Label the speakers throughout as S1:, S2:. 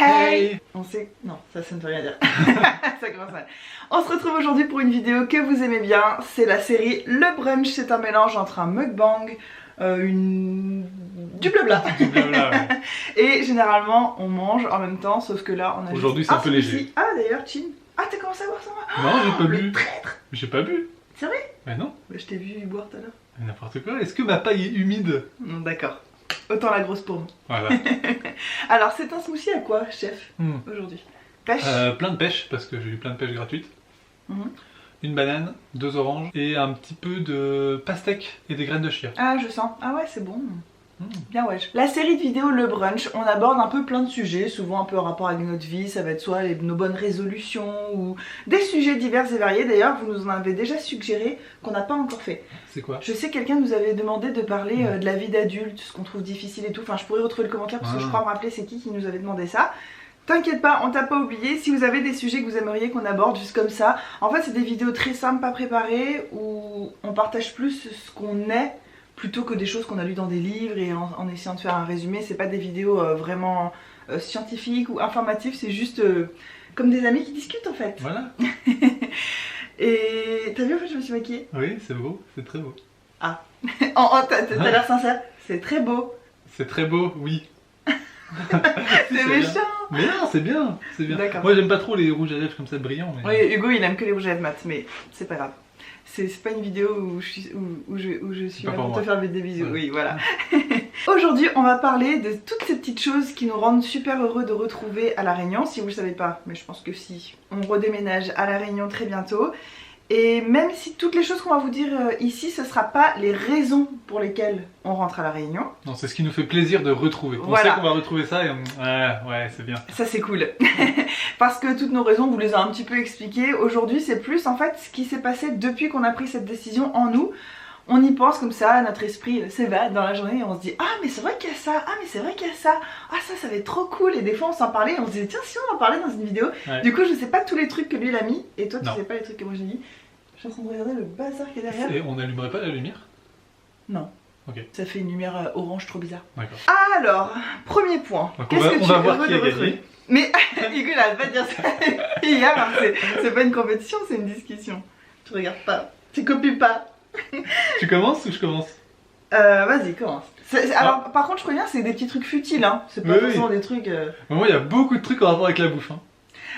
S1: Hey! On sait... Non, ça ne veut rien dire. Ça commence mal. On se retrouve aujourd'hui pour une vidéo que vous aimez bien. C'est la série Le Brunch. C'est un mélange entre un mukbang, du blabla.
S2: Du blabla, ouais.
S1: Et généralement, on mange en même temps, sauf que là, on a
S2: aujourd'hui, c'est un peu léger.
S1: Ah, d'ailleurs, Chin. Ah, t'as commencé à boire ça, moi?
S2: Non, j'ai pas
S1: le
S2: bu.
S1: traître.
S2: J'ai pas bu.
S1: C'est vrai?
S2: Mais non.
S1: Bah, je t'ai vu boire tout à l'heure.
S2: N'importe quoi. Est-ce que ma paille est humide?
S1: D'accord. Autant la grosse pour nous.
S2: Voilà.
S1: Alors, c'est un smoothie à quoi, chef, aujourd'hui? Pêche?
S2: Plein de pêche, parce que j'ai eu plein de pêche gratuite.
S1: Mhm.
S2: Une banane, 2 oranges et un petit peu de pastèque et des graines de chia.
S1: Ah, je sens. Ah ouais, c'est bon. Bien wesh. La série de vidéos Le Brunch, on aborde un peu plein de sujets, souvent un peu en rapport avec notre vie, ça va être soit nos bonnes résolutions ou des sujets divers et variés. D'ailleurs, vous nous en avez déjà suggéré qu'on n'a pas encore fait.
S2: C'est quoi?
S1: Je sais que quelqu'un nous avait demandé de parler de la vie d'adulte, ce qu'on trouve difficile et tout. Enfin, je pourrais retrouver le commentaire parce que je crois me rappeler c'est qui nous avait demandé ça. T'inquiète pas, on t'a pas oublié. Si vous avez des sujets que vous aimeriez qu'on aborde juste comme ça, en fait c'est des vidéos très simples, pas préparées, où on partage plus ce qu'on est plutôt que des choses qu'on a lues dans des livres et en essayant de faire un résumé. C'est pas des vidéos vraiment scientifiques ou informatives, c'est juste comme des amis qui discutent en fait.
S2: Voilà.
S1: Et t'as vu en fait je me suis maquillée?
S2: Oui, c'est beau, c'est très beau.
S1: Ah, t'as l'air sincère, c'est très beau.
S2: C'est très beau, oui.
S1: C'est méchant.
S2: Mais non, c'est bien, c'est bien.
S1: Moi
S2: j'aime pas trop les rouges à lèvres comme ça brillants. Mais...
S1: Oui, Hugo il aime que les rouges à lèvres mat, mais c'est pas grave. C'est pas une vidéo où je suis là pour te faire des bisous. Ouais. Oui, voilà. Aujourd'hui, on va parler de toutes ces petites choses qui nous rendent super heureux de retrouver à La Réunion. Si vous le savez pas, mais je pense que si, on redéménage à La Réunion très bientôt. Et même si toutes les choses qu'on va vous dire ici, ce sera pas les raisons pour lesquelles on rentre à La Réunion. Non,
S2: c'est ce qui nous fait plaisir de retrouver. On sait qu'on va retrouver ça et ouais, c'est bien.
S1: Ça c'est cool. Parce que toutes nos raisons, on vous les a un petit peu expliquées. Aujourd'hui, c'est plus en fait ce qui s'est passé depuis qu'on a pris cette décision en nous. On y pense comme ça, notre esprit s'évade dans la journée et on se dit ah mais c'est vrai qu'il y a ça, ah mais c'est vrai qu'il y a ça, ah ça va être trop cool. Et des fois on s'en parlait et on se disait tiens si on en parlait dans une vidéo. Ouais. Du coup je sais pas tous les trucs que lui il a mis et toi tu sais pas les trucs que moi j'ai mis. Je suis en train de regarder le bazar qui est derrière.
S2: Et on n'allumerait pas la lumière?
S1: Non.
S2: Ok.
S1: Ça fait une lumière orange trop bizarre.
S2: D'accord.
S1: Alors, premier point.
S2: Qu'est-ce que tu vas voir qui a gagné?
S1: Mais Hugo il arrête pas de dire ça. Hier, c'est pas une compétition, c'est une discussion. Tu regardes pas, tu copies pas.
S2: Tu commences ou je commence?
S1: Vas-y, commence. Alors, par contre, je préviens, c'est des petits trucs futiles, hein. C'est pas forcément des trucs.
S2: Moi, il y a beaucoup de trucs en rapport avec la bouffe. Hein.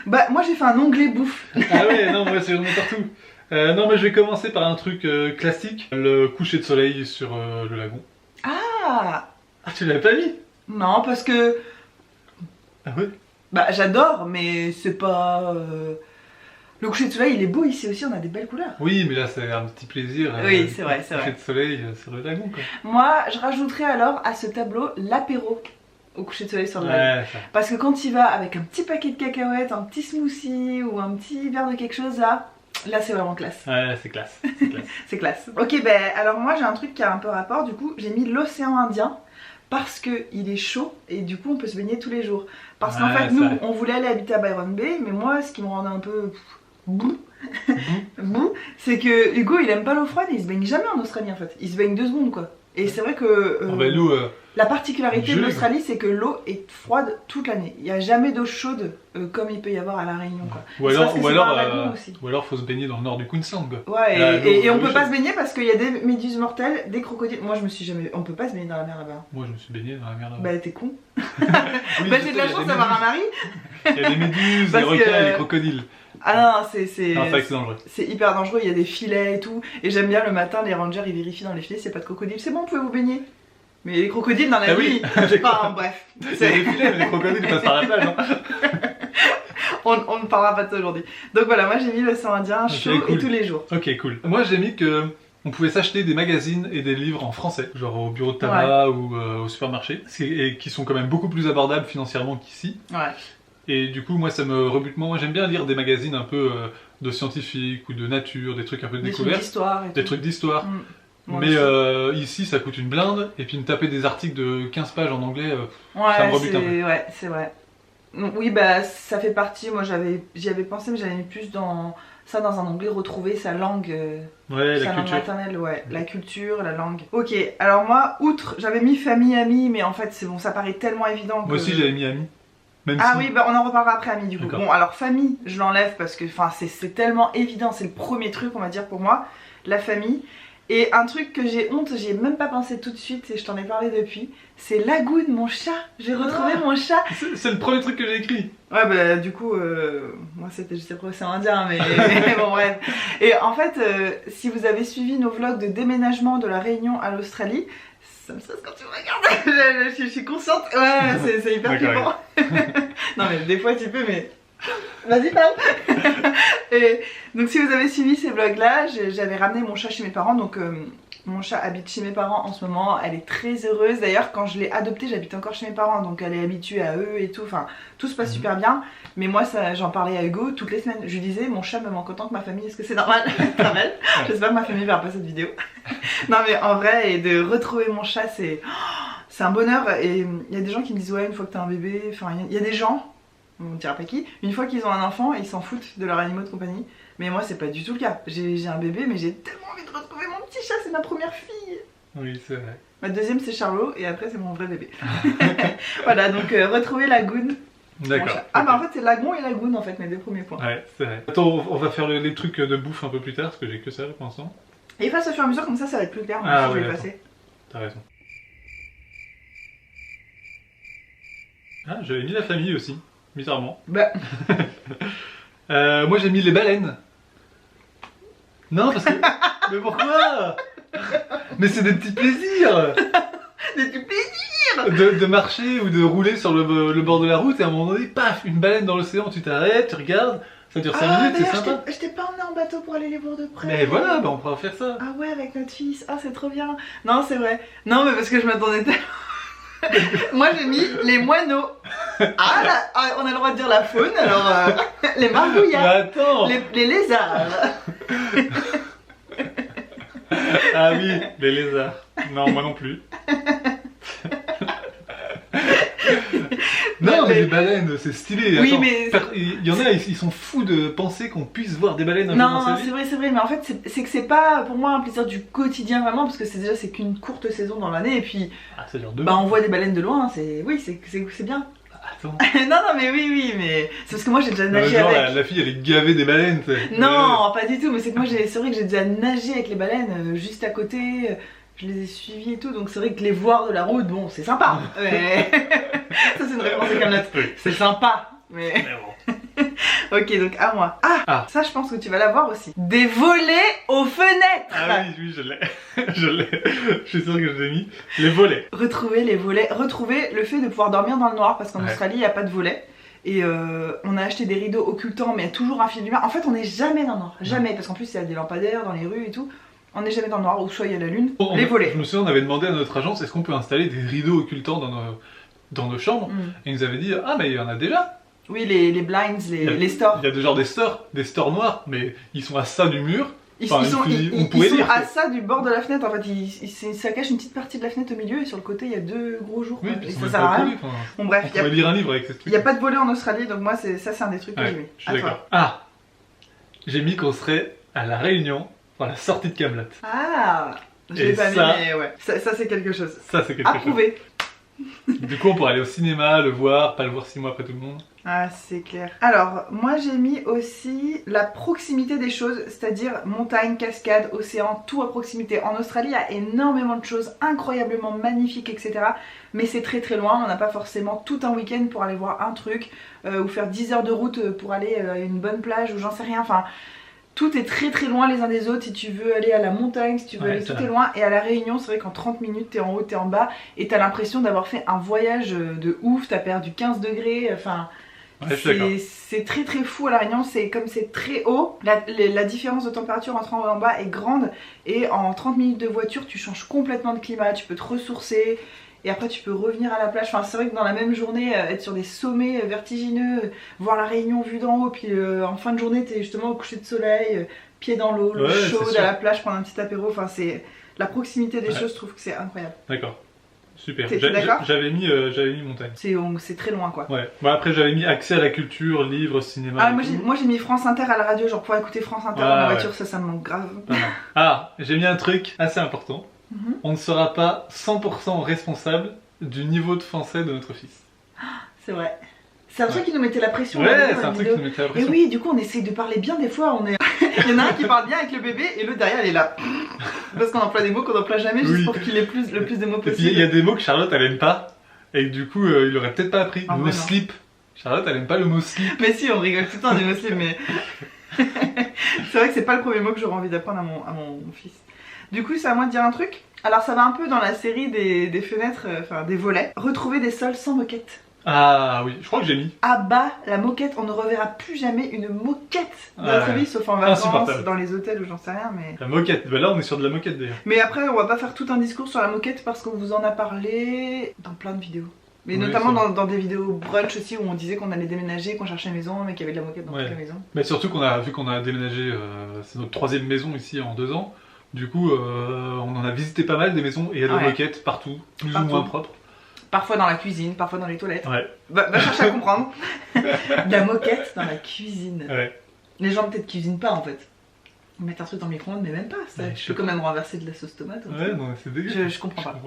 S1: Bah, moi, j'ai fait un onglet bouffe.
S2: Ah ouais, non, moi, j'en ai partout. Non, mais je vais commencer par un truc classique, le coucher de soleil sur le lagon.
S1: Ah!
S2: Ah, tu l'avais pas mis?
S1: Non, parce que.
S2: Ah ouais?
S1: Bah, j'adore, mais c'est pas. Le coucher de soleil, il est beau ici aussi, on a des belles couleurs.
S2: Oui, mais là, c'est un petit plaisir.
S1: Oui, c'est vrai, c'est vrai.
S2: Le coucher de soleil sur le lagon, quoi.
S1: Moi, je rajouterais alors à ce tableau l'apéro au coucher de soleil sur le lagon. Parce que quand il va avec un petit paquet de cacahuètes, un petit smoothie ou un petit verre de quelque chose là c'est vraiment classe.
S2: Ouais, c'est classe. C'est classe.
S1: C'est classe. Ok, ben alors moi j'ai un truc qui a un peu rapport, du coup j'ai mis l'océan Indien. Parce que il est chaud et du coup on peut se baigner tous les jours. Parce qu'en fait nous on voulait aller habiter à Byron Bay, mais moi ce qui me rendait un peu bouh, c'est que Hugo il aime pas l'eau froide et il se baigne jamais en Australie en fait. Il se baigne 2 secondes quoi. Et c'est vrai que la particularité de l'Australie c'est que l'eau est froide toute l'année. Il n'y a jamais d'eau chaude comme il peut y avoir à La Réunion quoi.
S2: Ou alors faut se baigner dans le nord du Queensland quoi.
S1: Ouais et on peut pas se baigner parce qu'il y a des méduses mortelles, des crocodiles. Moi je me suis jamais... On peut pas se baigner dans la mer là-bas.
S2: Moi je me suis baigné dans la mer là-bas.
S1: Bah t'es con. Bah j'ai de la chance d'avoir un mari.
S2: Il y a des méduses, des requins et des crocodiles.
S1: Ah non, c'est
S2: dangereux.
S1: C'est hyper dangereux, il y a des filets et tout. Et j'aime bien le matin, les rangers ils vérifient dans les filets s'il n'y a pas de crocodile. C'est bon, vous pouvez vous baigner. Mais les crocodiles dans la vie, enfin bref.
S2: Il y a des filets, mais les crocodiles ils passent par la plage. Hein.
S1: On ne parlera pas de ça aujourd'hui. Donc voilà, moi j'ai mis l'océan Indien chaud et tous les jours.
S2: Ok, cool. Moi j'ai mis que on pouvait s'acheter des magazines et des livres en français, genre au bureau de tabac ou au supermarché, et qui sont quand même beaucoup plus abordables financièrement qu'ici. Ouais. Et du coup, moi, ça me rebute. Moi, j'aime bien lire des magazines un peu de scientifiques ou de nature, des trucs un peu de découverte. Des trucs d'histoire. Mais ici, ça coûte une blinde. Et puis, me taper des articles de 15 pages en anglais, ça me rebute un peu.
S1: Ouais, c'est vrai. Oui, bah, ça fait partie. Moi, j'y avais pensé, mais j'avais mis plus dans ça dans un onglet, retrouver sa langue, sa langue maternelle, la culture, la langue. Ok, alors moi, outre, j'avais mis famille, amis, mais en fait, c'est bon, ça paraît tellement évident que...
S2: Moi aussi, j'avais mis amis.
S1: Oui, bah on en reparlera après, Ami, du coup. Bon, alors famille, je l'enlève parce que c'est tellement évident, c'est le premier truc, on va dire, pour moi, la famille. Et un truc que j'ai honte, j'y ai même pas pensé tout de suite et je t'en ai parlé depuis, c'est Lagoon, mon chat. J'ai retrouvé mon chat.
S2: C'est le premier truc que j'ai écrit.
S1: Ouais, bah du coup, moi c'était juste après océan Indien, mais bon bref. Et en fait, si vous avez suivi nos vlogs de déménagement de la Réunion à l'Australie, ça me stresse quand tu me regardes. je suis consciente. Ouais, c'est hyper flippant. Non mais des fois tu peux, mais... Vas-y, parle. Et donc si vous avez suivi ces vlogs là, j'avais ramené mon chat chez mes parents. Donc mon chat habite chez mes parents en ce moment. Elle est très heureuse. D'ailleurs quand je l'ai adoptée, j'habite encore chez mes parents. Donc elle est habituée à eux et tout. Enfin tout se passe super bien. Mais moi j'en parlais à Hugo toutes les semaines. Je lui disais mon chat me manque autant que ma famille. Est-ce que c'est normal? Normal. J'espère que ma famille verra pas cette vidéo. Non mais en vrai, et de retrouver mon chat, c'est un bonheur. Et il y a des gens qui me disent ouais, une fois que t'as un bébé, enfin il y a des gens, on ne dira pas qui, une fois qu'ils ont un enfant, ils s'en foutent de leurs animaux de compagnie. Mais moi c'est pas du tout le cas. J'ai un bébé mais j'ai tellement envie de retrouver mon petit chat, c'est ma première fille.
S2: Oui, c'est vrai.
S1: Ma deuxième c'est Charlot et après c'est mon vrai bébé. Voilà, donc retrouver Lagoon.
S2: D'accord.
S1: Ah bah en fait c'est Lagon et Lagoon en fait mes deux premiers points.
S2: Ouais, c'est vrai. Attends, on va faire les trucs de bouffe un peu plus tard parce que j'ai que ça pour l'instant.
S1: Et efface au fur et à mesure, comme ça va être plus clair.
S2: Ah
S1: je
S2: ouais,
S1: vais passer.
S2: T'as raison. Ah, j'avais mis la famille aussi, bizarrement.
S1: Bah.
S2: Moi j'ai mis les baleines. Non, parce que... Mais pourquoi? Mais c'est des petits plaisirs.
S1: Des petits plaisirs.
S2: De marcher ou de rouler sur le bord de la route et à un moment donné, paf, une baleine dans l'océan, tu t'arrêtes, tu regardes, ça dure 5 minutes, c'est sympa.
S1: Je t'ai pas emmené en bateau pour aller les voir de près.
S2: Mais voilà, bah on pourra faire ça.
S1: Ah ouais, avec notre fils, ah c'est trop bien. Non, c'est vrai. Non, mais parce que je m'attendais tellement... Moi j'ai mis les moineaux. Ah là, on a le droit de dire la faune, alors les margouillards, les lézards.
S2: Ah oui, les lézards. Non, moi non plus. Non, mais les baleines, c'est stylé.
S1: Oui,
S2: attends,
S1: mais...
S2: Il y en a, ils sont fous de penser qu'on puisse voir des baleines un
S1: non,
S2: peu dans sa vie.
S1: c'est vrai, mais en fait, c'est que c'est pas pour moi un plaisir du quotidien vraiment, parce que c'est qu'une courte saison dans l'année, et puis
S2: ça dure 2
S1: mois. On voit des baleines de loin, oui, c'est bien.
S2: Attends.
S1: Non, mais oui, mais c'est parce que moi j'ai déjà nagé
S2: genre,
S1: avec.
S2: La fille, elle est gavée des baleines,
S1: Non, pas du tout, mais c'est que moi, c'est vrai que j'ai déjà nagé avec les baleines juste à côté. Je les ai suivis et tout, donc c'est vrai que les voir de la route, bon, c'est sympa. Mais... ça, c'est une référence à Camelot. C'est sympa, mais bon. Ok, donc à moi. Ça, je pense que tu vas l'avoir aussi. Des volets aux fenêtres.
S2: Ah oui, je l'ai. Je l'ai. Je suis sûr que je l'ai mis. Les volets.
S1: Retrouver les volets. Retrouver le fait de pouvoir dormir dans le noir, parce qu'en Australie, il n'y a pas de volets. Et on a acheté des rideaux occultants, mais il y a toujours un fil de lumière. En fait, on n'est jamais dans le noir. Jamais, parce qu'en plus, il y a des lampadaires dans les rues et tout. On n'est jamais dans le noir, ou soit il y a la lune, les volets.
S2: Je me souviens, on avait demandé à notre agence, est-ce qu'on peut installer des rideaux occultants dans nos chambres, et ils nous avaient dit, ah mais il y en a déjà.
S1: Oui, les blinds, les stores.
S2: Il y a genre des stores noirs, mais ils sont à ça du mur.
S1: Ils sont à ça du bord de la fenêtre, en fait, ça cache une petite partie de la fenêtre au milieu, et sur le côté il y a 2 gros jours.
S2: Oui,
S1: et ça sert à rien. Bon bref,
S2: on pourrait lire un livre avec ce truc.
S1: Il n'y a pas de volet en Australie, donc moi ça c'est un des trucs que j'ai mis.
S2: Je suis d'accord. Ah, j'ai mis qu'on serait à La Réunion pour la sortie de Camelot.
S1: Ah, je l'ai pas mis, mais ouais. Ça c'est quelque chose.
S2: Ça c'est quelque chose.
S1: Approuvé.
S2: Du coup on pourrait aller au cinéma, le voir, pas le voir 6 mois après tout le monde.
S1: Ah c'est clair. Alors moi j'ai mis aussi la proximité des choses, c'est-à-dire montagne, cascade, océan, tout à proximité. En Australie il y a énormément de choses incroyablement magnifiques, etc. Mais c'est très très loin, on n'a pas forcément tout un week-end pour aller voir un truc, ou faire 10 heures de route pour aller à une bonne plage, ou j'en sais rien, enfin... Tout est très très loin les uns des autres. Si tu veux aller à la montagne, si tu veux aller, tout est loin. Et à la Réunion, c'est vrai qu'en 30 minutes, t'es en haut, t'es en bas. Et t'as l'impression d'avoir fait un voyage de ouf. T'as perdu 15 degrés. Enfin, c'est très très fou à la Réunion. C'est comme c'est très haut. La différence de température entre en haut et en bas est grande. Et en 30 minutes de voiture, tu changes complètement de climat. Tu peux te ressourcer. Et après tu peux revenir à la plage, enfin c'est vrai que dans la même journée, être sur des sommets vertigineux, voir la Réunion vue d'en haut, puis en fin de journée t'es justement au coucher de soleil, pied dans l'eau, l'eau chaude à la plage, prendre un petit apéro, enfin c'est... La proximité des choses, je trouve que c'est incroyable.
S2: D'accord, super.
S1: D'accord ?
S2: J'avais mis montagne.
S1: C'est très loin quoi.
S2: Ouais, bon, après j'avais mis accès à la culture, livres, cinéma...
S1: Ah moi j'ai mis France Inter à la radio, genre pouvoir écouter France Inter dans la voiture, ça me manque grave.
S2: Ah, j'ai mis un truc assez important. On ne sera pas 100% responsable du niveau de français de notre fils.
S1: C'est vrai. C'est un truc qui nous mettait la pression.
S2: Ouais, c'est un truc qui nous mettait la pression.
S1: Et oui, du coup, on essaye de parler bien des fois. Il y en a un qui parle bien avec le bébé et l'autre derrière, il est là. Parce qu'on emploie des mots qu'on n'emploie jamais juste pour qu'il ait le plus de mots possible.
S2: Et puis, il y a des mots que Charlotte, elle aime pas. Et que du coup, il aurait peut-être pas appris. Le mot slip. Charlotte, elle aime pas le mot slip.
S1: Mais si, on rigole tout le temps du mot slip, mais. C'est vrai que c'est pas le premier mot que j'aurais envie d'apprendre à mon fils. Du coup, c'est à moi de dire un truc. Alors, ça va un peu dans la série des fenêtres, enfin des volets. Retrouver des sols sans moquette.
S2: Ah oui, je crois que j'ai mis.
S1: Ah bah, la moquette, on ne reverra plus jamais une moquette dans notre vie, sauf en vacances, dans les hôtels ou j'en sais rien, mais...
S2: La moquette, bah là on est sur de la moquette d'ailleurs.
S1: Mais après, on va pas faire tout un discours sur la moquette parce qu'on vous en a parlé dans plein de vidéos. Mais oui, notamment dans des vidéos brunch aussi où on disait qu'on allait déménager, qu'on cherchait une maison, mais qu'il y avait de la moquette dans toute la maison.
S2: Mais surtout vu qu'on a déménagé, c'est notre 3e maison ici en 2 ans, du coup on en a visité pas mal des maisons et il y a des moquettes partout, plus ou moins propres. Parfois
S1: dans la cuisine, parfois dans les toilettes.
S2: Ouais.
S1: Va chercher à comprendre. De la moquette dans la cuisine. Ouais. Les gens peut-être cuisinent pas en fait. Ils mettent un truc dans le micro-ondes, mais même pas. Ça. Ouais, je peux quand même renverser de la sauce tomate.
S2: Ouais, non, c'est dégueu.
S1: Je comprends pas.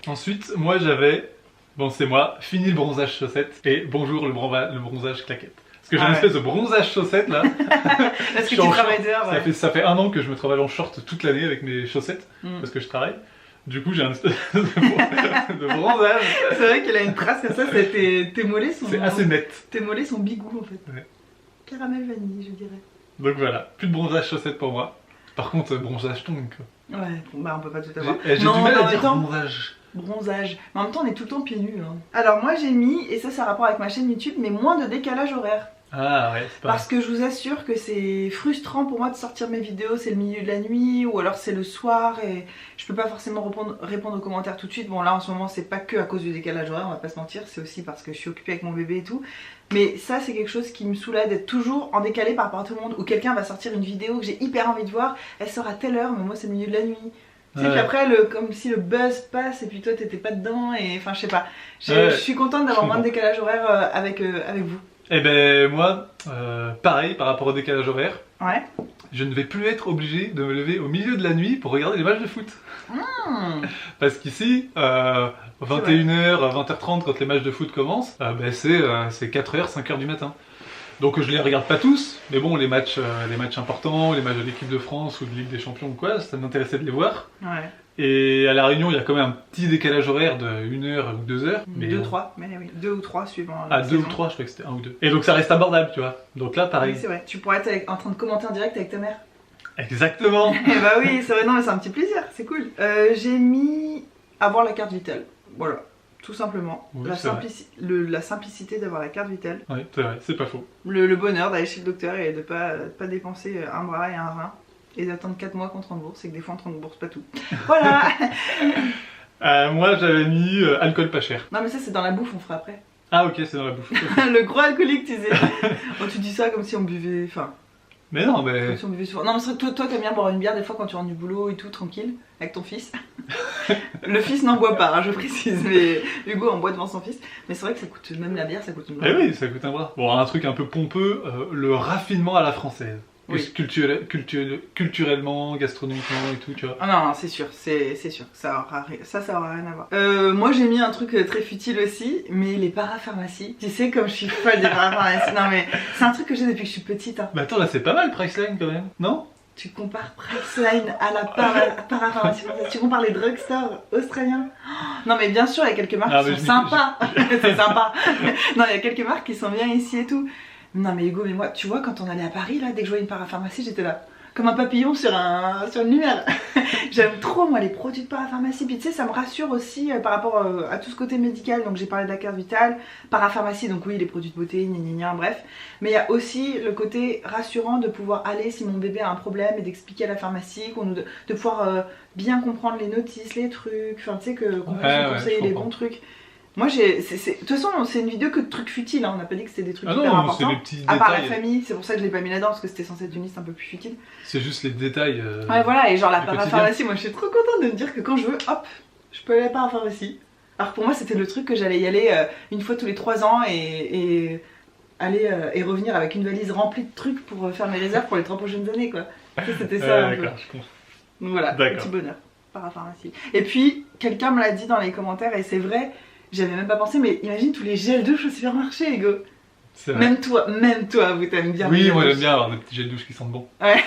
S2: Ensuite, moi j'avais, bon c'est moi, fini le bronzage chaussette et bonjour le bronzage claquette. Parce que j'ai une espèce de bronzage chaussette là.
S1: Est-ce que tu travailles dehors?
S2: Ça fait 1 an que je me travaille en short toute l'année avec mes chaussettes, parce que je travaille. Du coup, j'ai un espèce de bronzage.
S1: C'est vrai qu'il a une trace comme ça, tes mollets sont...
S2: C'est assez net.
S1: Tes mollets sont bigou en fait. Ouais. Caramel vanille, je dirais.
S2: Donc voilà, plus de bronzage chaussette pour moi. Par contre, bronzage tongue quoi.
S1: Ouais, bon, bah on peut pas tout avoir.
S2: J'ai du mal à dire bronzage.
S1: Bronzage. Mais en même temps, on est tout le temps pieds nus. Hein. Alors moi j'ai mis, et ça a rapport avec ma chaîne YouTube, mais moins de décalage horaire.
S2: Ah ouais, c'est pas
S1: Parce que je vous assure que c'est frustrant pour moi de sortir mes vidéos, c'est le milieu de la nuit ou alors c'est le soir et je peux pas forcément répondre aux commentaires tout de suite. Bon là en ce moment c'est pas que à cause du décalage horaire, on va pas se mentir, c'est aussi parce que je suis occupée avec mon bébé et tout. Mais ça c'est quelque chose qui me soulage d'être toujours en décalé par rapport à tout le monde, où quelqu'un va sortir une vidéo que j'ai hyper envie de voir, elle sort à telle heure mais moi c'est le milieu de la nuit. Tu sais, puis après, comme si le buzz passe et puis toi t'étais pas dedans et enfin je sais pas. Je suis contente d'avoir moins de décalage horaire avec vous.
S2: Eh ben moi, pareil par rapport au décalage horaire.
S1: Ouais.
S2: Je ne vais plus être obligé de me lever au milieu de la nuit pour regarder les matchs de foot. Parce qu'ici, 21h, 20h30 quand les matchs de foot commencent, ben c'est 4h, 5h du matin. Donc je les regarde pas tous, mais bon les matchs importants, les matchs de l'équipe de France ou de Ligue des Champions ou quoi, ça m'intéressait de les voir.
S1: Ouais.
S2: Et à La Réunion, il y a quand même un petit décalage horaire de 1 heure ou 2 heures.
S1: 2 ou 3, mais oui, 2 ou 3 suivant.
S2: Ah, 2 ou 3, je crois que c'était 1 ou 2. Et donc ça reste abordable, tu vois. Donc là, pareil.
S1: Oui, c'est vrai. Tu pourrais être en train de commenter en direct avec ta mère.
S2: Exactement.
S1: Et bah oui, c'est vrai, non, mais c'est un petit plaisir, c'est cool. J'ai mis avoir la carte vitale. Voilà, tout simplement. Oui, la simplicité d'avoir la carte vitale.
S2: Oui, c'est vrai, c'est pas faux.
S1: Le bonheur d'aller chez le docteur et de pas dépenser un bras et un rein. Et d'attendre 4 mois qu'on te rembourse, c'est que des fois on te rembourse pas tout. Voilà.
S2: Moi j'avais mis alcool pas cher.
S1: Non mais ça c'est dans la bouffe, on fera après.
S2: Ah ok, c'est dans la bouffe.
S1: Le gros alcoolique tu sais. Oh, tu dis ça comme si on buvait... Enfin...
S2: Mais non mais...
S1: Comme si on buvait souvent. Non mais toi t'aimes bien boire une bière des fois quand tu rentres du boulot et tout, tranquille, avec ton fils. Le fils n'en boit pas, hein, je précise, mais Hugo en boit devant son fils. Mais c'est vrai que ça coûte, même la bière ça coûte une bras.
S2: Eh oui, ça coûte un bras. Bon, un truc un peu pompeux, le raffinement à la française. Oui. Culturellement, gastronomiquement et tout, tu vois.
S1: Ah non, c'est sûr, ça aura rien à voir. Moi j'ai mis un truc très futile aussi, mais les parapharmacies. Tu sais, comme je suis folle des parapharmacies. Non mais c'est un truc que j'ai depuis que je suis petite. Hein.
S2: Mais attends, là c'est pas mal Priceline quand même, non?
S1: Tu compares Priceline à la parapharmacie française, tu compares les drugstores australiens. Non mais bien sûr, il y a quelques marques qui sont sympas. C'est sympa. Non, il y a quelques marques qui sont bien ici et tout. Non mais Hugo, mais moi, tu vois, quand on allait à Paris, là, dès que je voyais une parapharmacie, j'étais là, comme un papillon sur une lumière. J'aime trop, moi, les produits de parapharmacie. Puis tu sais, ça me rassure aussi par rapport à tout ce côté médical. Donc j'ai parlé de la carte vitale, parapharmacie, donc oui, les produits de beauté, gna. Bref. Mais il y a aussi le côté rassurant de pouvoir aller si mon bébé a un problème et d'expliquer à la pharmacie, de pouvoir bien comprendre les notices, les trucs, enfin tu sais, qu'on puisse nous conseiller les bons trucs. Moi de toute façon c'est une vidéo que de trucs futiles, hein. On n'a pas dit que c'était des trucs hyper importants. À part la famille, c'est pour ça que je l'ai pas mis là-dedans parce que c'était censé être une liste un peu plus futile.
S2: C'est juste les détails.
S1: Ouais voilà, et genre la parapharmacie, moi je suis trop contente de me dire que quand je veux, hop, je peux aller à la parapharmacie. Alors pour moi c'était le truc que j'allais y aller une fois tous les 3 ans et aller et revenir avec une valise remplie de trucs pour faire mes réserves pour les 3 prochaines années quoi. C'était ça.
S2: D'accord, je comprends.
S1: Donc voilà, petit bonheur, parapharmacie. Et puis quelqu'un me l'a dit dans les commentaires et c'est vrai. J'avais même pas pensé, mais imagine tous les gels douche au supermarché, Hugo. Même toi, vous t'aimes bien.
S2: Oui, moi j'aime bien avoir des petits gels douche qui sentent bon.
S1: Ouais.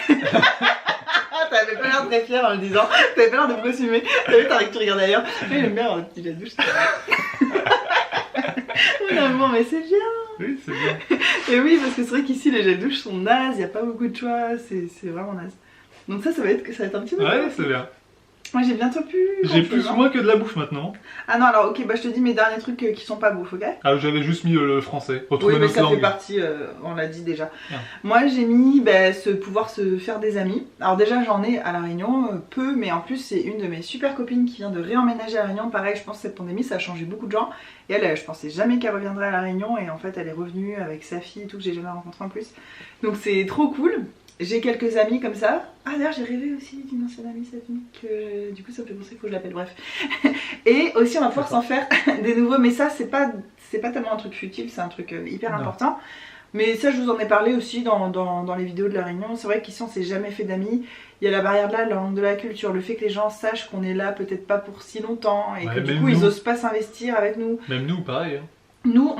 S1: T'avais pas l'air très fier en le disant, t'avais pas l'air de m'assumer. T'as vu, t'arrêtes que tu regardes ailleurs. Mais j'aime bien avoir des petits gels douche. Bon, mais c'est bien.
S2: Oui, c'est bien.
S1: Et oui, parce que c'est vrai qu'ici les gels douche sont nazes, y a pas beaucoup de choix, c'est vraiment naze. Donc ça va être un petit peu.
S2: Ouais, c'est bien.
S1: Moi j'ai bientôt plus.
S2: J'ai plus ou moins que de la bouffe maintenant.
S1: Ah non, alors ok, bah je te dis mes derniers trucs qui sont pas bouffe, ok?
S2: Ah, j'avais juste mis le français.
S1: Oui, mais ça fait partie, on l'a dit déjà. Ah. Moi j'ai mis pouvoir se faire des amis. Alors déjà j'en ai à La Réunion, peu, mais en plus c'est une de mes super copines qui vient de réemménager à La Réunion. Pareil, je pense que cette pandémie ça a changé beaucoup de gens. Et elle, je pensais jamais qu'elle reviendrait à La Réunion, et en fait elle est revenue avec sa fille et tout, que j'ai jamais rencontré en plus. Donc c'est trop cool. J'ai quelques amis comme ça. Ah d'ailleurs j'ai rêvé aussi d'une ancienne amie cette nuit, que du coup ça me fait penser qu'il faut que je l'appelle, bref. Et aussi on va pouvoir s'en faire des nouveaux, mais ça c'est pas tellement un truc futile, c'est un truc hyper important. Mais ça je vous en ai parlé aussi dans les vidéos de La Réunion. C'est vrai qu'ici on s'est jamais fait d'amis. Il y a la barrière de la langue, de la culture, le fait que les gens sachent qu'on est là peut-être pas pour si longtemps, et que du coup ils osent pas s'investir avec nous.
S2: Même nous pareil. Hein.
S1: Nous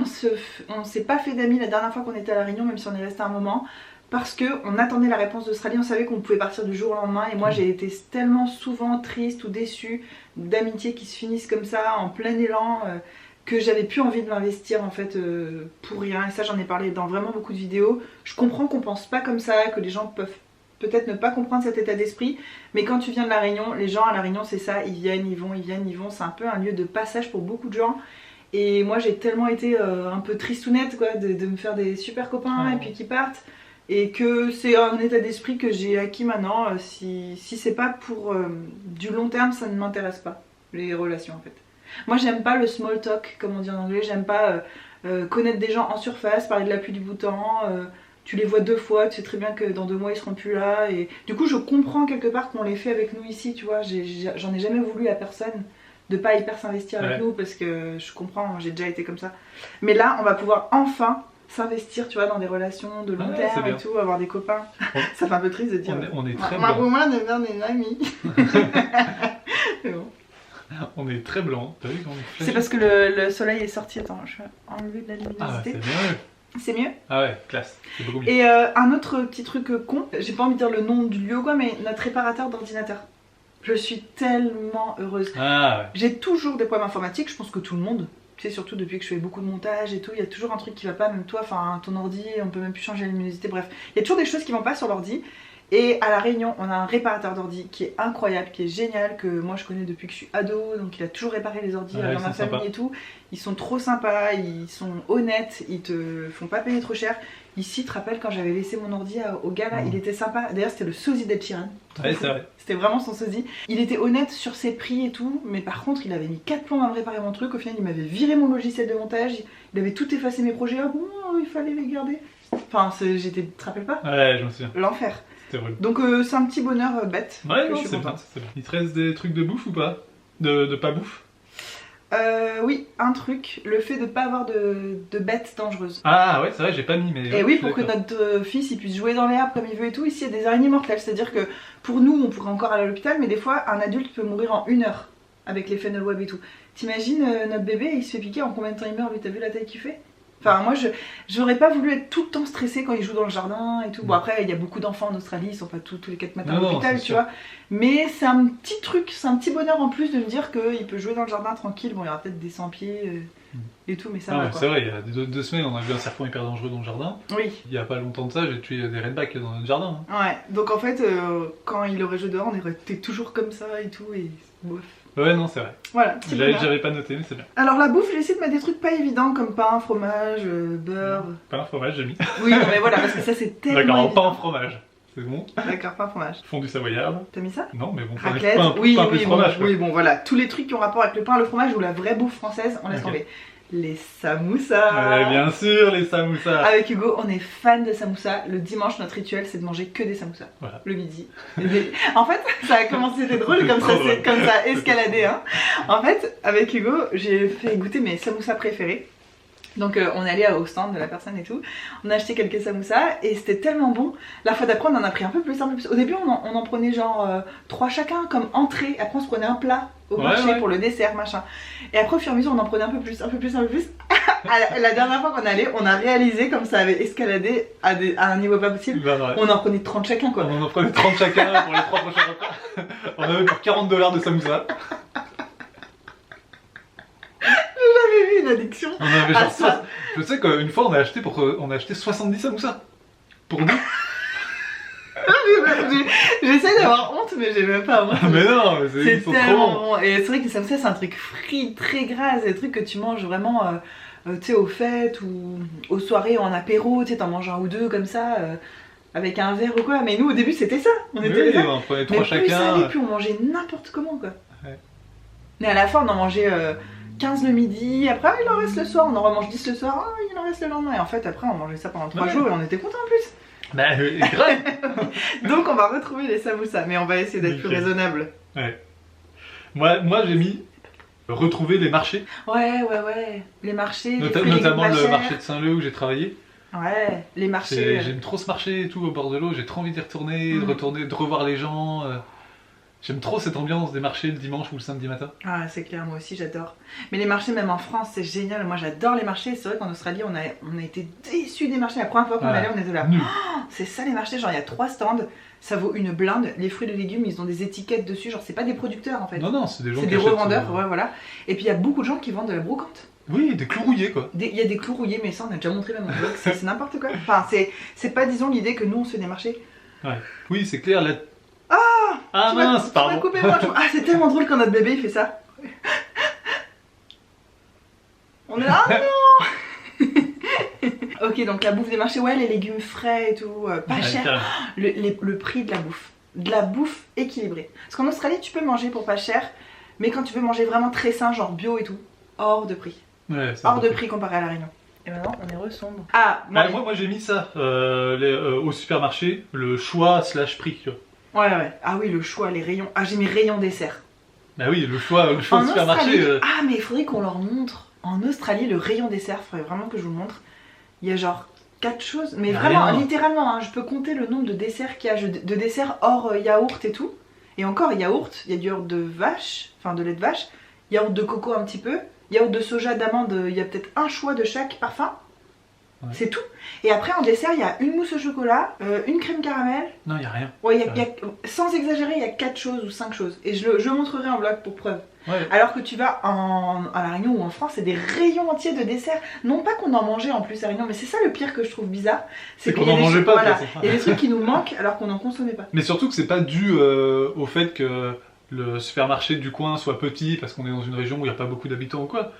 S1: on s'est pas fait d'amis la dernière fois qu'on était à La Réunion, même si on est resté un moment. Parce qu'on attendait la réponse d'Australie, on savait qu'on pouvait partir du jour au lendemain. Et moi j'ai été tellement souvent triste ou déçue d'amitiés qui se finissent comme ça, en plein élan, que j'avais plus envie de m'investir en fait pour rien. Et ça j'en ai parlé dans vraiment beaucoup de vidéos. Je comprends qu'on pense pas comme ça, que les gens peuvent peut-être ne pas comprendre cet état d'esprit. Mais quand tu viens de La Réunion, les gens à La Réunion c'est ça, ils viennent, ils vont, ils viennent, ils vont. C'est un peu un lieu de passage pour beaucoup de gens. Et moi j'ai tellement été un peu tristounette quoi, de me faire des super copains et puis qui partent. Et que c'est un état d'esprit que j'ai acquis maintenant. Si c'est pas pour du long terme, ça ne m'intéresse pas, les relations en fait. Moi j'aime pas le small talk, comme on dit en anglais. J'aime pas connaître des gens en surface, parler de la pluie du beau temps. Tu les vois 2 fois, tu sais très bien que dans 2 mois ils seront plus là. Et du coup je comprends quelque part qu'on les fait avec nous ici, tu vois. J'en ai jamais voulu à personne de pas hyper s'investir avec nous, parce que je comprends, j'ai déjà été comme ça. Mais là on va pouvoir enfin s'investir, tu vois, dans des relations de long terme et tout, avoir des copains. Ça fait un peu triste de dire.
S2: On est très blanc.
S1: Moi, on est bien des amis.
S2: Bon. On est très blanc. T'as vu qu'on est
S1: C'est parce que le soleil est sorti. Attends, je vais enlever de la luminosité.
S2: Ah, c'est mieux.
S1: C'est mieux?
S2: Ah ouais, classe. C'est beaucoup mieux.
S1: Et un autre petit truc con, j'ai pas envie de dire le nom du lieu ou quoi, mais notre réparateur d'ordinateur. Je suis tellement heureuse.
S2: Ah ouais.
S1: J'ai toujours des problèmes informatiques, je pense que tout le monde. Tu sais, surtout depuis que je fais beaucoup de montage et tout, il y a toujours un truc qui va pas, même toi, enfin ton ordi, on peut même plus changer la luminosité, bref. Il y a toujours des choses qui vont pas sur l'ordi. Et à La Réunion, on a un réparateur d'ordi qui est incroyable, qui est génial, que moi je connais depuis que je suis ado, donc il a toujours réparé les ordi dans ma famille et tout. Ils sont trop sympas, ils sont honnêtes, ils te font pas payer trop cher. Ici, tu te rappelles quand j'avais laissé mon ordi au gars là, il était sympa. D'ailleurs, c'était le sosie d'Ed Sheeran.
S2: Ouais, c'est vrai.
S1: C'était vraiment son sosie. Il était honnête sur ses prix et tout, mais par contre, il avait mis 4 plombs à me réparer mon truc. Au final, il m'avait viré mon logiciel de montage, il avait tout effacé mes projets. Ah bon, il fallait les garder. Enfin, j'étais, tu te rappelles pas?
S2: Ouais, je me souviens.
S1: L'enfer.
S2: C'était horrible.
S1: Donc, c'est un petit bonheur bête.
S2: Ouais, non, c'est bien. Il te reste des trucs de bouffe ou pas? De pas bouffe?
S1: Oui, un truc, le fait de pas avoir de bêtes dangereuses.
S2: Ah ouais, c'est vrai, j'ai pas mis, mais...
S1: Et oui, pour que notre fils il puisse jouer dans l'herbe comme il veut et tout, ici il y a des araignées mortelles, c'est-à-dire que pour nous on pourrait encore aller à l'hôpital, mais des fois un adulte peut mourir en 1 heure avec les fennel web et tout. T'imagines notre bébé, il se fait piquer, en combien de temps il meurt? Lui, t'as vu la taille qu'il fait? Enfin moi j'aurais pas voulu être tout le temps stressée quand il joue dans le jardin et tout. Bon après il y a beaucoup d'enfants en Australie, ils sont pas tous les 4 matins à l'hôpital, tu vois. Mais c'est un petit truc, c'est un petit bonheur en plus de me dire qu'il peut jouer dans le jardin tranquille. Bon il y aura peut-être des sans-pieds et tout, mais ça va quoi.
S2: C'est vrai, il y a 2 semaines on a vu un serpent hyper dangereux dans le jardin.
S1: Oui.
S2: Il y a pas longtemps de ça j'ai tué des redbacks dans notre jardin. Hein.
S1: Ouais, donc en fait quand il aurait joué dehors on aurait été toujours comme ça et tout et bof.
S2: Ouais, non, c'est vrai.
S1: Voilà,
S2: j'avais pas noté, mais c'est bien.
S1: Alors, la bouffe, j'ai essayé de mettre des trucs pas évidents comme pain, fromage, beurre.
S2: Pain, fromage, j'ai mis.
S1: Oui, non, mais voilà, parce que ça, c'est tellement.
S2: D'accord, pain, fromage. C'est bon.
S1: D'accord, pain, fromage.
S2: Fondue savoyarde.
S1: T'as mis ça?
S2: Non, mais bon,
S1: raclette.
S2: Pain,
S1: oui,
S2: pain plus fromage.
S1: Oui, bon, voilà. Tous les trucs qui ont rapport avec le pain, le fromage ou la vraie bouffe française, on laisse tomber. Les samoussas.
S2: Bien sûr, les samoussas.
S1: Avec Hugo, on est fan de samoussas. Le dimanche, notre rituel, c'est de manger que des samoussas. Voilà. Le midi. En fait, ça a commencé, c'était drôle, comme ça a escaladé. Hein. En fait, avec Hugo, j'ai fait goûter mes samoussas préférés. Donc on est allé au stand de la personne et tout, on a acheté quelques samoussas et c'était tellement bon. La fois d'après on en a pris un peu plus, un peu plus. Au début on en prenait genre 3 chacun comme entrée, après on se prenait un plat au marché pour le dessert machin. Et après au fur et à mesure on en prenait un peu plus, un peu plus, un peu plus. La dernière fois qu'on est allé, on a réalisé comme ça avait escaladé à un niveau pas possible. On en prenait 30 chacun quoi.
S2: On en prenait 30 chacun pour les 3 prochains repas. On avait pour $40 de samoussas.
S1: J'ai jamais vu une addiction.
S2: On avait genre ça. Je sais qu'une fois on a acheté 70 samoussas. Pour nous.
S1: J'essaie d'avoir honte mais j'ai même pas honte.
S2: Mais non,
S1: c'est tellement bon. Et c'est vrai que les samoussas c'est un truc frit, très gras, c'est des trucs que tu manges vraiment tu sais aux fêtes ou aux soirées ou en apéro, tu sais t'en manges un ou deux comme ça avec un verre ou quoi. Mais nous au début c'était ça, on était là.
S2: On prenait 3 chacun.
S1: Plus ça allait, plus on mangeait n'importe comment quoi. Ouais. Mais à la fin on en mangeait 15 le midi, après il en reste le soir, on en remange 10 le soir, il en reste le lendemain. Et en fait après on mangeait ça pendant 3 jours et on était contents en plus.
S2: Bah grave.
S1: Donc on va retrouver les samoussas, mais on va essayer d'être plus raisonnable.
S2: Ouais. Moi j'ai mis retrouver les marchés.
S1: Ouais. Les marchés,
S2: notamment le marché de Saint-Leu où j'ai travaillé.
S1: Ouais, les marchés.
S2: J'aime trop ce marché et tout au bord de l'eau, j'ai trop envie d'y retourner, de revoir les gens. J'aime trop cette ambiance des marchés le dimanche ou le samedi matin.
S1: Ah c'est clair, moi aussi j'adore. Mais les marchés même en France c'est génial, moi j'adore les marchés. C'est vrai qu'en Australie on a été déçus des marchés. La première fois qu'on allait on était là, oh, c'est ça les marchés, genre il y a 3 stands, ça vaut une blinde. Les fruits et légumes ils ont des étiquettes dessus, genre c'est pas des producteurs en fait.
S2: Non c'est des gens
S1: qui achètent, revendeurs, ouais voilà. Et puis il y a beaucoup de gens qui vendent de la brocante.
S2: Oui, des clous rouillés quoi.
S1: Il y a des clous rouillés, mais ça on a déjà montré même en blog, c'est n'importe quoi. Enfin c'est pas disons l'idée que nous on se fait des marchés.
S2: Ouais. Oui c'est clair, là...
S1: Ah
S2: mince, pardon.
S1: Ah c'est tellement drôle quand notre bébé il fait ça. On est là, non. Ok donc la bouffe des marchés, ouais les légumes frais et tout, pas cher. Le prix de la bouffe équilibrée. Parce qu'en Australie tu peux manger pour pas cher, mais quand tu veux manger vraiment très sain, genre bio et tout, hors de prix.
S2: Ouais,
S1: hors de prix comparé à La Réunion. Et maintenant on est resombre.
S2: Moi j'ai mis ça au supermarché, le choix / prix. Tu vois.
S1: Ouais. Ah oui, le choix, les rayons. Ah, j'ai mis rayon dessert.
S2: Bah oui, le choix au supermarché.
S1: Ah, mais il faudrait qu'on leur montre. En Australie, le rayon dessert, il faudrait vraiment que je vous le montre. Il y a genre 4 choses. Mais vraiment, littéralement, hein, je peux compter le nombre de desserts qu'il y a. De desserts hors yaourt et tout. Et encore, yaourt, il y a du yaourt de vache, enfin de lait de vache. Yaourt de coco un petit peu. Yaourt de soja, d'amande, il y a peut-être un choix de chaque parfum. Ouais. C'est tout. Et après en dessert il y a une mousse au chocolat, une crème caramel.
S2: Non il y a rien.
S1: Ouais, sans exagérer il y a 4 choses ou 5 choses. Et je montrerai en vlog pour preuve. Ouais. Alors que tu vas à La Réunion ou en France c'est des rayons entiers de dessert. Non pas qu'on en mangeait en plus à La Réunion, mais c'est ça le pire que je trouve bizarre.
S2: C'est qu'on en mangeait pas.
S1: Voilà. Il y a des trucs qui nous manquent alors qu'on n'en consommait pas.
S2: Mais surtout que c'est pas dû au fait que le supermarché du coin soit petit parce qu'on est dans une région où il n'y a pas beaucoup d'habitants ou quoi.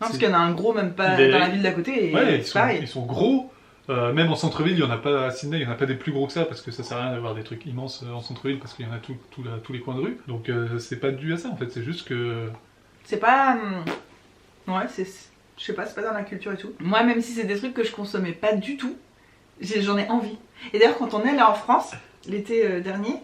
S1: Non, parce qu'il y en a un gros même pas dans la ville d'à côté. Et
S2: ouais, ils sont gros. Même en centre-ville, il n'y en a pas à Sydney, il n'y en a pas des plus gros que ça parce que ça sert à rien d'avoir des trucs immenses en centre-ville parce qu'il y en a tous les coins de rue. Donc c'est pas dû à ça en fait, c'est juste que.
S1: C'est pas. Ouais, je sais pas, c'est pas dans la culture et tout. Moi, même si c'est des trucs que je consommais pas du tout, j'en ai envie. Et d'ailleurs, quand on est allé en France, l'été dernier,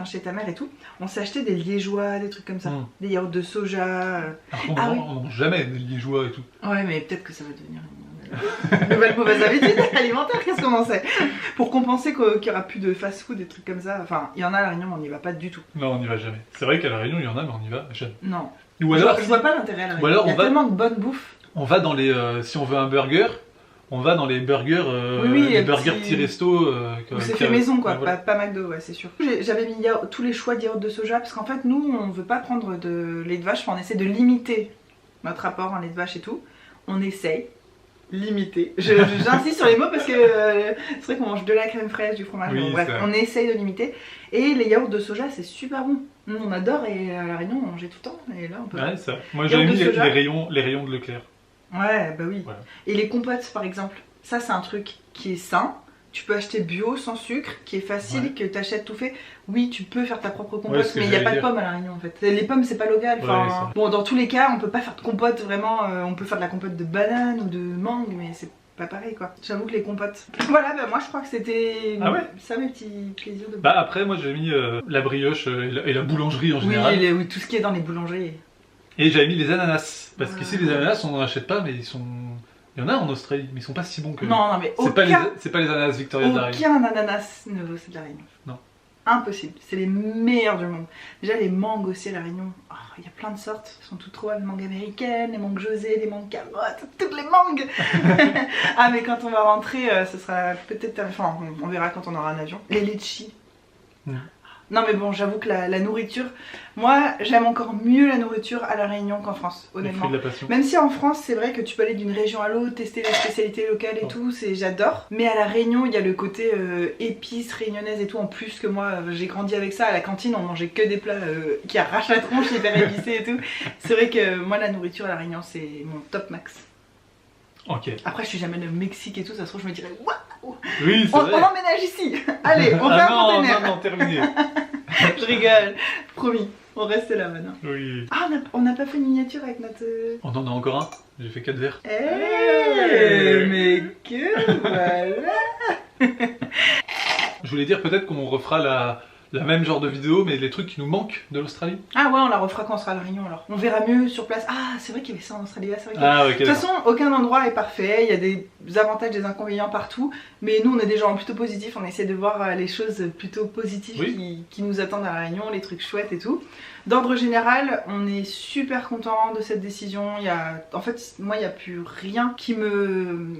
S1: chez ta mère et tout, on s'est acheté des liégeois, des trucs comme ça, des yaourts de soja.
S2: On mange jamais des liégeois et tout.
S1: Ouais, mais peut-être que ça va devenir une nouvelle mauvaise habitude alimentaire, qu'est-ce qu'on en sait? Pour compenser qu'il n'y aura plus de fast-food, des trucs comme ça. Enfin, il y en a à La Réunion, mais on n'y va pas du tout.
S2: Non, on n'y va jamais. C'est vrai qu'à La Réunion, il y en a, mais on n'y va jamais.
S1: Non.
S2: Ou alors,
S1: je vois pas l'intérêt à La Réunion. Il y a tellement de bonne bouffe.
S2: On va dans les. Si on veut un burger. On va dans les burgers, les burgers petits resto.
S1: Où c'est fait maison quoi, pas McDo, ouais, c'est sûr. J'avais mis tous les choix de yaourt de soja parce qu'en fait, nous, on veut pas prendre de lait de vache, on essaie de limiter notre apport en lait de vache et tout. On essaye. Limiter. J'insiste sur les mots parce que c'est vrai qu'on mange de la crème fraîche, du fromage, bon, bref, on essaye de limiter. Et les yaourts de soja, c'est super bon. Nous, on adore et à La Réunion, on mangeait tout le temps. Et là, on peut.
S2: Ouais, ça. Moi, j'avais mis les rayons de Leclerc.
S1: Ouais, bah oui. Voilà. Et les compotes par exemple, ça c'est un truc qui est sain. Tu peux acheter bio, sans sucre, qui est facile, que tu achètes tout fait. Oui, tu peux faire ta propre compote, mais il n'y a pas de pommes à La Réunion en fait. Les pommes c'est pas local. Enfin, bon, dans tous les cas, on peut pas faire de compote vraiment. On peut faire de la compote de banane ou de mangue, mais c'est pas pareil quoi. J'avoue que les compotes. Voilà, bah moi je crois que c'était ça mes petits plaisirs de.
S2: Bah après, moi j'ai mis la brioche et la boulangerie en général.
S1: Oui, tout ce qui est dans les boulangeries.
S2: Et j'avais mis les ananas. Parce qu'ici les ananas on n'en achète pas, mais ils sont Il y en a en Australie, mais ils sont pas si bons que...
S1: Non, mais
S2: c'est pas les ananas Victoria de la Réunion.
S1: Aucun ananas ne vaut ceux de la Réunion.
S2: Non.
S1: Impossible, c'est les meilleurs du monde. Déjà les mangues aussi à la Réunion, il y a plein de sortes, elles sont toutes trop bonnes, les mangues américaines, les mangues José, les mangues carottes, toutes les mangues. Ah mais quand on va rentrer, ce sera peut-être, enfin on verra quand on aura un avion. Les litchis. Non mais bon, j'avoue que la nourriture, moi j'aime encore mieux la nourriture à la Réunion qu'en France, honnêtement.
S2: Les fruits de la passion.
S1: Même si en France c'est vrai que tu peux aller d'une région à l'autre, tester les spécialités locales et tout, j'adore. Mais à la Réunion il y a le côté épices réunionnaise et tout, en plus que moi j'ai grandi avec ça. À la cantine on mangeait que des plats qui arrachent la tronche, hyper épicés et tout. C'est vrai que moi la nourriture à la Réunion c'est mon top max.
S2: Ok.
S1: Après je suis jamais au Mexique et tout, ça se trouve je me dirais waouh,
S2: oui,
S1: on emménage ici. Allez, on fait un container.
S2: Non, terminé.
S1: Je rigole, promis, on reste là maintenant.
S2: Oui.
S1: Ah, on n'a pas fait une miniature avec notre...
S2: On en a encore un, j'ai fait 4 verres.
S1: Mais que voilà.
S2: Je voulais dire peut-être qu'on refera la même genre de vidéo, mais les trucs qui nous manquent de l'Australie.
S1: Ah ouais, on la refera quand on sera à la Réunion alors. On verra mieux sur place. Ah, c'est vrai qu'il y avait ça en Australie. C'est vrai
S2: ok.
S1: De toute façon, aucun endroit est parfait. Il y a des avantages, des inconvénients partout. Mais nous, on est des gens plutôt positifs. On essaie de voir les choses plutôt positives qui nous attendent à la Réunion, les trucs chouettes et tout. D'ordre général, on est super content de cette décision. En fait, moi, il n'y a plus rien qui me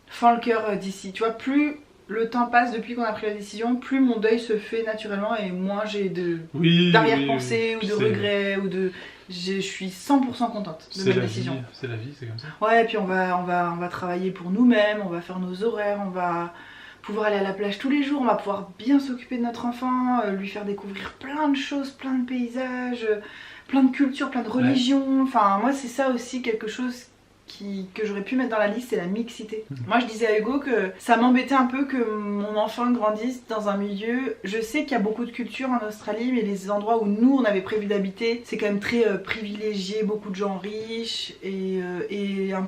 S1: fend le cœur d'ici. Tu vois, plus le temps passe depuis qu'on a pris la décision, plus mon deuil se fait naturellement et moins j'ai d'arrière-pensée ou de regrets ou de... Je suis 100% contente de ma décision.
S2: C'est la vie, c'est comme ça.
S1: Ouais, et puis on va travailler pour nous-mêmes, on va faire nos horaires, on va pouvoir aller à la plage tous les jours, on va pouvoir bien s'occuper de notre enfant, lui faire découvrir plein de choses, plein de paysages, plein de cultures, plein de religions. Enfin, moi c'est ça aussi quelque chose que j'aurais pu mettre dans la liste, c'est la mixité. Moi je disais à Hugo que ça m'embêtait un peu que mon enfant grandisse dans un milieu, je sais qu'il y a beaucoup de cultures en Australie, mais les endroits où nous on avait prévu d'habiter, c'est quand même très privilégié, beaucoup de gens riches et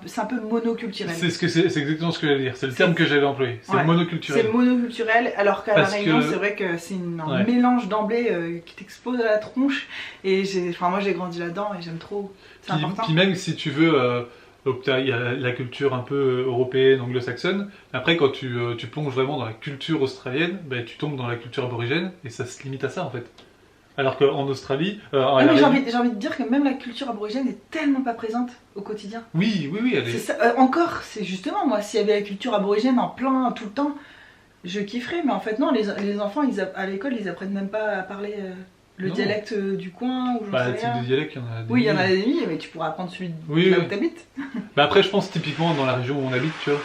S1: c'est un peu monoculturel.
S2: C'est exactement ce que j'allais dire, c'est le terme que j'avais employé, c'est monoculturel.
S1: C'est monoculturel, alors qu'à la Réunion c'est vrai que c'est un mélange d'emblée qui t'explose à la tronche et moi j'ai grandi là-dedans et j'aime trop, c'est important.
S2: Puis même si tu veux... Donc il y a la culture un peu européenne, anglo-saxonne. Après, quand tu plonges vraiment dans la culture australienne, tu tombes dans la culture aborigène et ça se limite à ça en fait. Alors qu'en Australie...
S1: mais j'ai envie de dire que même la culture aborigène est tellement pas présente au quotidien.
S2: Oui, elle est...
S1: Ça, encore, c'est justement moi, s'il y avait la culture aborigène en plein tout le temps, je kifferais. Mais en fait non, les enfants à l'école ils apprennent même pas à parler... Le dialecte du coin ou j'en sais rien.
S2: Des dialectes, il y en a des
S1: Oui, il y en a des milliers, mais tu pourras apprendre celui là où t'habites.
S2: Après, je pense typiquement dans la région où on habite, tu vois.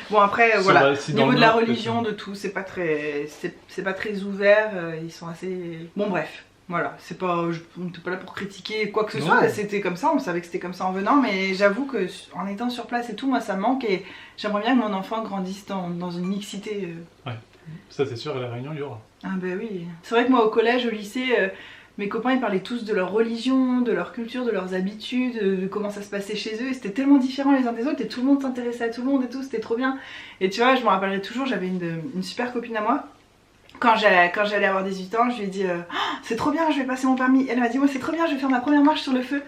S1: Bon après, voilà, au niveau de la religion, de tout, c'est pas très ouvert, ils sont assez... Bon bref, voilà, on n'était pas là pour critiquer quoi que ce soit, c'était comme ça, on savait que c'était comme ça en venant, mais j'avoue que en étant sur place et tout, moi ça me manque et j'aimerais bien que mon enfant grandisse dans une mixité.
S2: Ouais, ça c'est sûr, à la Réunion, il y aura.
S1: Ah bah oui, c'est vrai que moi au collège, au lycée, mes copains ils parlaient tous de leur religion, de leur culture, de leurs habitudes, de comment ça se passait chez eux, et c'était tellement différent les uns des autres et tout le monde s'intéressait à tout le monde et tout, c'était trop bien. Et tu vois, je me rappellerai toujours, j'avais une super copine à moi, quand j'allais avoir 18 ans, je lui ai dit oh, c'est trop bien, je vais passer mon permis. Elle m'a dit moi c'est trop bien, je vais faire ma première marche sur le feu.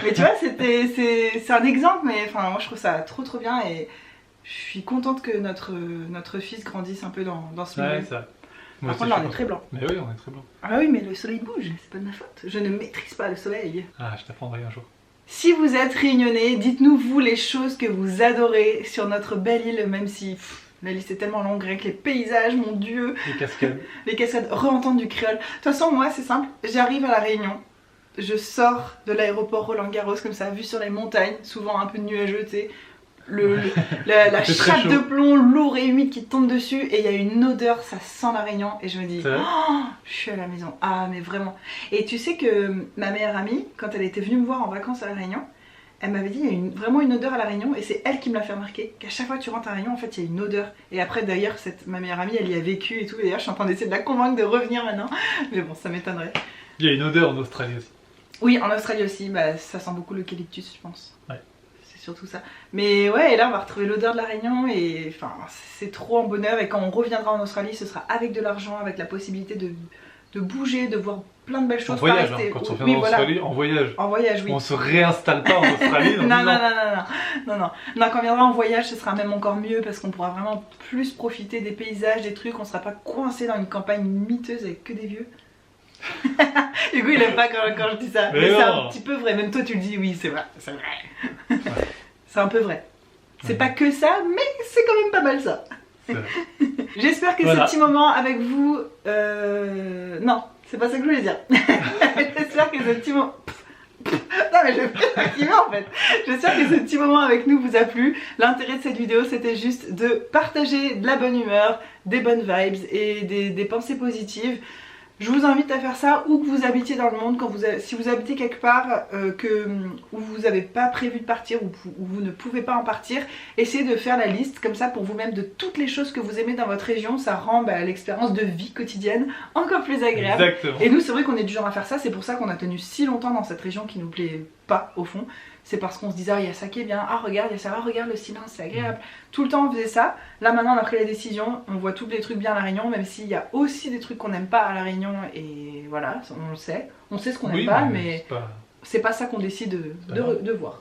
S1: Mais tu vois, c'est un exemple, mais enfin moi je trouve ça trop bien et je suis contente que notre fils grandisse un peu dans ce milieu.
S2: Ouais, ça.
S1: Par contre, là, on est très blanc.
S2: Mais oui, on est très blanc.
S1: Ah oui, mais le soleil bouge, c'est pas de ma faute. Je ne maîtrise pas le soleil.
S2: Ah, je t'apprendrai un jour.
S1: Si vous êtes réunionnais, dites-nous vous les choses que vous adorez sur notre belle île, même si la liste est tellement longue, rien que les paysages, mon dieu.
S2: Les cascades.
S1: Les cascades, re-entendre du créole. De toute façon, moi, c'est simple, j'arrive à la Réunion, je sors de l'aéroport Roland-Garros comme ça, vue sur les montagnes, souvent un peu nuageux, tu sais. La chape de plomb lourd et humide qui tombe dessus et il y a une odeur, ça sent la Réunion et je me dis oh, je suis à la maison, ah mais vraiment. Et tu sais que ma meilleure amie, quand elle était venue me voir en vacances à la Réunion, elle m'avait dit il y a vraiment une odeur à la Réunion et c'est elle qui me l'a fait remarquer, qu'à chaque fois que tu rentres à la Réunion en fait il y a une odeur. Et après d'ailleurs ma meilleure amie elle y a vécu et tout, et d'ailleurs je suis en train d'essayer de la convaincre de revenir maintenant, mais bon ça m'étonnerait.
S2: Il y a une odeur en Australie aussi.
S1: Oui, en Australie aussi, ça sent beaucoup l'eucalyptus je pense.
S2: Ouais.
S1: Surtout ça. Mais ouais, et là on va retrouver l'odeur de la Réunion et enfin c'est trop en bonheur et quand on reviendra en Australie ce sera avec de l'argent, avec la possibilité de bouger, de voir plein de belles choses.
S2: En voyage, hein, quand on revient en Australie, en voyage.
S1: En voyage, oui.
S2: On se réinstalle pas en Australie dans 10 ans.
S1: Non, quand on viendra en voyage, ce sera même encore mieux parce qu'on pourra vraiment plus profiter des paysages, des trucs. On sera pas coincé dans une campagne miteuse avec que des vieux. Du coup, il aime pas quand je dis ça. Mais c'est un petit peu vrai. Même toi, tu le dis, oui, c'est vrai. C'est vrai. Ouais. C'est un peu vrai. C'est pas que ça, mais c'est quand même pas mal ça. J'espère que ce petit moment avec vous... Non, c'est pas ça que je voulais dire. J'espère que ce petit moment... Non mais je fais fatiguer en fait. J'espère que ce petit moment avec nous vous a plu. L'intérêt de cette vidéo c'était juste de partager de la bonne humeur, des bonnes vibes et des pensées positives. Je vous invite à faire ça où que vous habitiez dans le monde, si vous habitez quelque part où vous n'avez pas prévu de partir ou vous ne pouvez pas en partir, essayez de faire la liste comme ça pour vous-même de toutes les choses que vous aimez dans votre région. Ça rend l'expérience de vie quotidienne encore plus agréable.
S2: Exactement.
S1: Et nous c'est vrai qu'on est du genre à faire ça, c'est pour ça qu'on a tenu si longtemps dans cette région qui nous plaît pas au fond. C'est parce qu'on se disait ah il y a ça qui est bien, ah regarde il y a ça, ah regarde le silence c'est agréable. Tout le temps on faisait ça. Là maintenant on a pris la décision, on voit tous les trucs bien à La Réunion, même s'il y a aussi des trucs qu'on n'aime pas à La Réunion et voilà, on le sait. On sait ce qu'on n'aime pas, mais c'est pas ça qu'on décide de voir,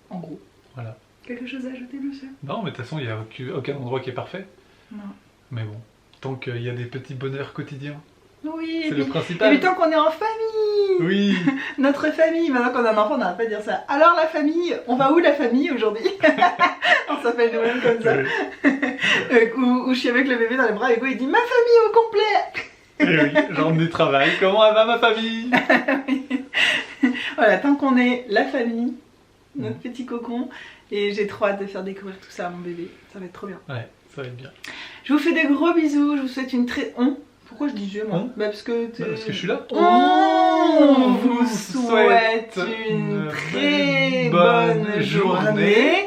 S1: en gros.
S2: Voilà.
S1: Quelque chose à ajouter monsieur?
S2: Non mais de toute façon il n'y a aucun endroit qui est parfait.
S1: Non.
S2: Mais bon, tant qu'il y a des petits bonheurs quotidiens.
S1: Oui,
S2: c'est le principal.
S1: Et puis tant qu'on est en famille.
S2: Oui.
S1: Notre famille, maintenant qu'on a un enfant, on n'arrête pas de dire ça. Alors la famille, on va où la famille aujourd'hui? On s'appelle nous-mêmes comme ça. Oui. Où je suis avec le bébé dans les bras et il dit ma famille au complet.
S2: Et oui, genre du travail, comment elle va ma famille?
S1: Voilà, tant qu'on est la famille, notre petit cocon, et j'ai trop hâte de faire découvrir tout ça à mon bébé, ça va être trop bien.
S2: Ouais, ça va être bien.
S1: Je vous fais des gros bisous, je vous souhaite une très... Pourquoi je dis je moi?
S2: Parce que je suis là.
S1: On vous souhaite une très bonne journée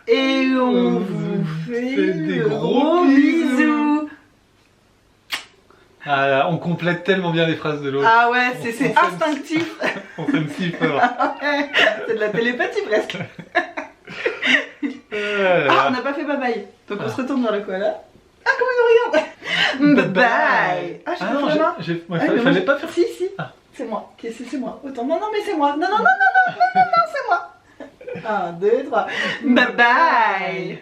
S1: et on vous fait des gros bisous.
S2: Ah, on complète tellement bien les phrases de l'autre.
S1: Ah ouais, c'est instinctif.
S2: On s'aime si fort.
S1: C'est de la télépathie presque. Ah, on n'a pas fait bye bye. Donc on se retourne vers le koala. Ah, comment il me regarde? Bye bye. Ah, j'ai pas fait la main.
S2: Fallait pas faire.
S1: Si. Ah. C'est moi. C'est moi. Autant. Non, mais c'est moi. Non, c'est moi. 1, 2, 3. Bye bye.